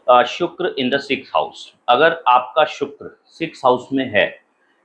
शुक्र in the six house. अगर आपका शुक्र सिक्स हाउस में है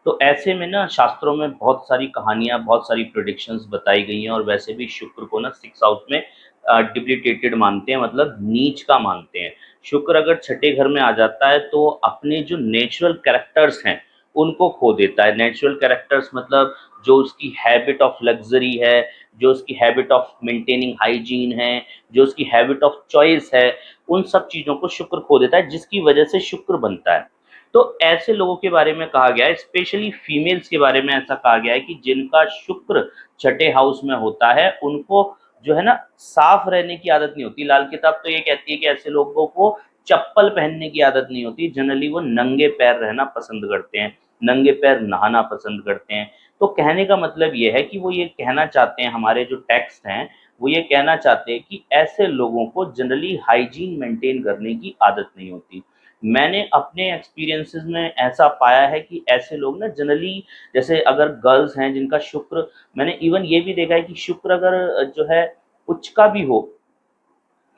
तो ऐसे में ना शास्त्रों में बहुत सारी कहानियां, बहुत सारी प्रिडिक्शंस बताई गई हैं, और वैसे भी शुक्र को ना सिक्स हाउस में डिप्लीटेटेड मानते हैं, मतलब नीच का मानते हैं। शुक्र अगर छठे घर में आ जाता है तो अपने जो नेचुरल कैरेक्टर्स हैं उनको खो देता है। नेचुरल कैरेक्टर्स मतलब जो उसकी हैबिट ऑफ लग्जरी है, जो उसकी हैबिट ऑफ मेंटेनिंग हाइजीन है, जो उसकी हैबिट ऑफ चॉइस है, उन सब चीज़ों को शुक्र खो देता है, जिसकी वजह से शुक्र बनता है। तो ऐसे लोगों के बारे में कहा गया है, स्पेशली फीमेल्स के बारे में ऐसा कहा गया है कि जिनका शुक्र छठे हाउस में होता है उनको जो है ना साफ रहने की आदत नहीं होती। लाल किताब तो ये कहती है कि ऐसे लोगों को चप्पल पहनने की आदत नहीं होती। जनरली वो नंगे पैर रहना पसंद करते हैं, नंगे पैर नहाना पसंद करते हैं। तो कहने का मतलब ये है कि वो ये कहना चाहते हैं, हमारे जो टेक्स्ट हैं वो ये कहना चाहते हैं कि ऐसे लोगों को जनरली हाइजीन मेंटेन करने की आदत नहीं होती। मैंने अपने एक्सपीरियंसेस में ऐसा पाया है कि ऐसे लोग ना जनरली, जैसे अगर गर्ल्स हैं जिनका शुक्र, मैंने इवन ये भी देखा है कि शुक्र अगर जो है उच्च का भी हो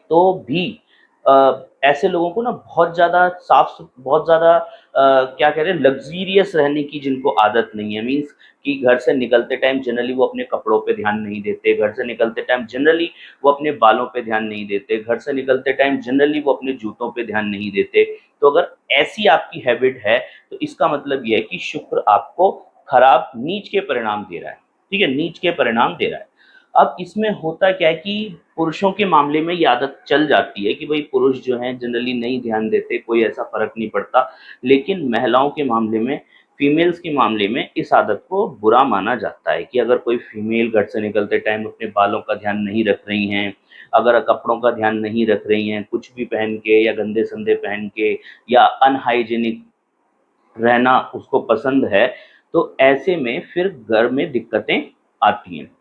तो भी ऐसे लोगों को ना बहुत ज़्यादा बहुत ज़्यादा क्या कह रहे हैं, लग्ज़रियस रहने की जिनको आदत नहीं है। मीन्स कि घर से निकलते टाइम जनरली वो अपने कपड़ों पे ध्यान नहीं देते, घर से निकलते टाइम जनरली वो अपने बालों पे ध्यान नहीं देते, घर से निकलते टाइम जनरली वो अपने जूतों पे ध्यान नहीं देते। तो अगर ऐसी आपकी हैबिट है तो इसका मतलब ये है कि शुक्र आपको खराब नीच के परिणाम दे रहा है। ठीक है, नीच के परिणाम दे रहा है। अब इसमें होता क्या है कि पुरुषों के मामले में ये आदत चल जाती है कि भाई पुरुष जो हैं जनरली नहीं ध्यान देते, कोई ऐसा फ़र्क नहीं पड़ता। लेकिन महिलाओं के मामले में, फीमेल्स के मामले में इस आदत को बुरा माना जाता है कि अगर कोई फीमेल घर से निकलते टाइम अपने बालों का ध्यान नहीं रख रही हैं, अगर कपड़ों का ध्यान नहीं रख रही हैं, कुछ भी पहन के या गंदे-संदे पहन के या अनहाइजीनिक रहना उसको पसंद है, तो ऐसे में फिर घर में दिक्कतें आती हैं।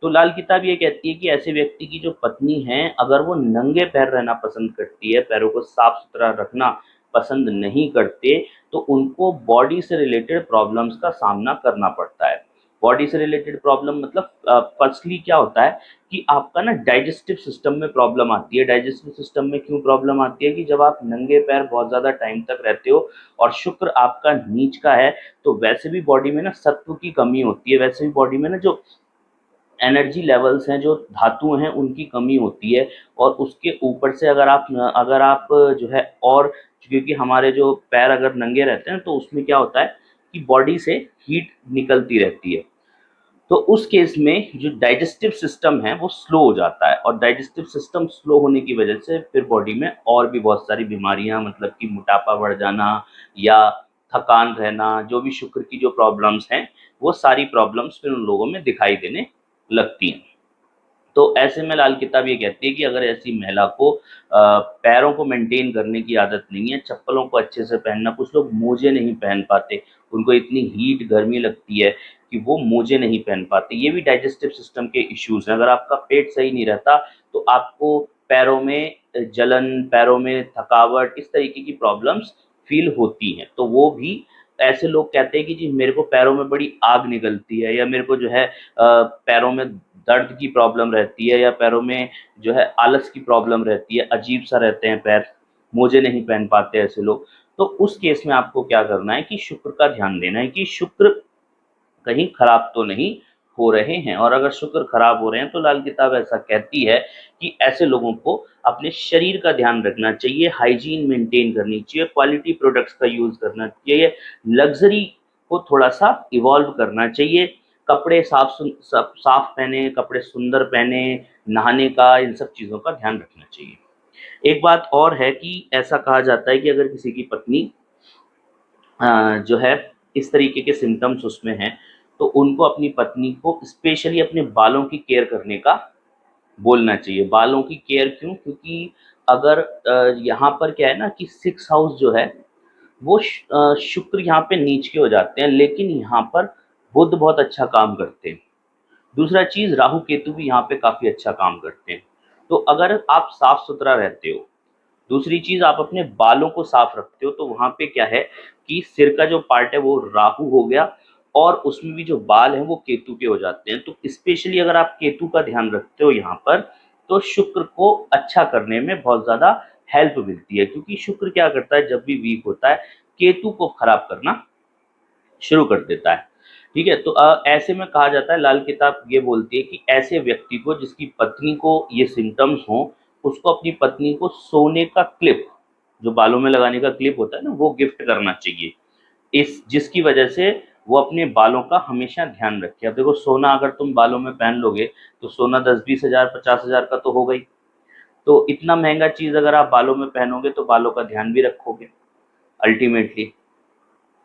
तो लाल किताब ये कहती है कि ऐसे व्यक्ति की जो पत्नी है, अगर वो नंगे पैर रहना पसंद करती है, पैरों को साफ-सुथरा रखना पसंद नहीं करते, तो उनको बॉडी से रिलेटेड प्रॉब्लम्स का सामना करना पड़ता है। बॉडी से रिलेटेड प्रॉब्लम मतलब फर्स्टली क्या होता है कि आपका ना डाइजेस्टिव सिस्टम में प्रॉब्लम आती है। डाइजेस्टिव सिस्टम में क्यों प्रॉब्लम आती है कि जब आप नंगे पैर बहुत ज़्यादा टाइम तक रहते हो और शुक्र आपका नीच का है, तो वैसे भी बॉडी में ना सत्व की कमी होती है, वैसे भी बॉडी में ना जो एनर्जी लेवल्स हैं, जो धातु हैं, उनकी कमी होती है। और उसके ऊपर से अगर आप जो है, और क्योंकि हमारे जो पैर अगर नंगे रहते हैं तो उसमें क्या होता है कि बॉडी से हीट निकलती रहती है। तो उस केस में जो डाइजेस्टिव सिस्टम है वो स्लो हो जाता है, और डाइजेस्टिव सिस्टम स्लो होने की वजह से फिर बॉडी में और भी बहुत सारी बीमारियां, मतलब कि मोटापा बढ़ जाना या थकान रहना, जो भी शुक्र की जो प्रॉब्लम्स हैं वो सारी प्रॉब्लम्स फिर उन लोगों में दिखाई देने लगती हैं। तो ऐसे में लाल किताब ये कहती है कि अगर ऐसी महिला को पैरों को मेंटेन करने की आदत नहीं है, चप्पलों को अच्छे से पहनना, कुछ लोग मोजे नहीं पहन पाते, उनको इतनी हीट गर्मी लगती है कि वो मोजे नहीं पहन पाते, ये भी डाइजेस्टिव सिस्टम के इश्यूज हैं। अगर आपका पेट सही नहीं रहता तो आपको पैरों में जलन, पैरों में थकावट, इस तरीके की प्रॉब्लम्स फील होती हैं। तो वो भी, ऐसे लोग कहते हैं कि जी मेरे को पैरों में बड़ी आग निकलती है, या मेरे को जो है पैरों में दर्द की प्रॉब्लम रहती है, या पैरों में जो है आलस की प्रॉब्लम रहती है, अजीब सा रहते हैं पैर, मोजे नहीं पहन पाते ऐसे लोग। तो उस केस में आपको क्या करना है कि शुक्र का ध्यान देना है कि शुक्र कहीं खराब तो नहीं हो रहे हैं। और अगर शुक्र खराब हो रहे हैं तो लाल किताब ऐसा कहती है कि ऐसे लोगों को अपने शरीर का ध्यान रखना चाहिए, हाइजीन मेंटेन करनी चाहिए, क्वालिटी प्रोडक्ट्स का यूज़ करना चाहिए, लग्जरी को थोड़ा सा इवॉल्व करना चाहिए, कपड़े साफ पहने, कपड़े सुंदर पहने, नहाने का, इन सब चीज़ों का ध्यान रखना चाहिए। एक बात और है कि ऐसा कहा जाता है कि अगर किसी की पत्नी जो है इस तरीके के सिम्टम्स उसमें हैं, तो उनको अपनी पत्नी को स्पेशली अपने बालों की केयर करने का बोलना चाहिए। बालों की केयर क्यों? क्योंकि अगर यहाँ पर क्या है ना कि सिक्स हाउस जो है वो शुक्र यहाँ पे नीच के हो जाते हैं, लेकिन यहाँ पर बुध बहुत अच्छा काम करते हैं। दूसरा चीज़, राहु केतु भी यहाँ पे काफ़ी अच्छा काम करते हैं। तो अगर आप साफ सुथरा रहते हो, दूसरी चीज़ आप अपने बालों को साफ रखते हो, तो वहाँ पे क्या है कि सिर का जो पार्ट है वो राहु हो गया, और उसमें भी जो बाल हैं वो केतु के हो जाते हैं। तो स्पेशली अगर आप केतु का ध्यान रखते हो यहाँ पर, तो शुक्र को अच्छा करने में बहुत ज़्यादा हेल्प मिलती है, क्योंकि शुक्र क्या करता है, जब भी वीक होता है केतु को खराब करना शुरू कर देता है। ठीक है, तो ऐसे में कहा जाता है, लाल किताब ये बोलती है कि ऐसे व्यक्ति को जिसकी पत्नी को ये सिम्टम्स हो, उसको अपनी पत्नी को सोने का क्लिप, जो बालों में लगाने का क्लिप होता है ना, वो गिफ्ट करना चाहिए, इस जिसकी वजह से वो अपने बालों का हमेशा ध्यान रखे। अब देखो, सोना अगर तुम बालों में पहन लोगे तो सोना 10-20 हज़ार 50 हज़ार का तो हो गई, तो इतना महंगा चीज अगर आप बालों में पहनोगे तो बालों का ध्यान भी रखोगे अल्टीमेटली,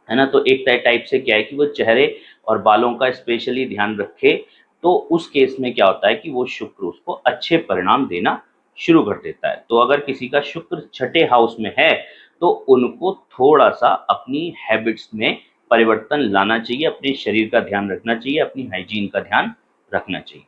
है ना। तो एक टाइप से क्या है कि वो चेहरे और बालों का स्पेशली ध्यान रखे, तो उस केस में क्या होता है कि वो शुक्र उसको अच्छे परिणाम देना शुरू कर देता है। तो अगर किसी का शुक्र छठे हाउस में है तो उनको थोड़ा सा अपनी हैबिट्स में परिवर्तन लाना चाहिए, अपने शरीर का ध्यान रखना चाहिए, अपनी हाइजीन का ध्यान रखना चाहिए।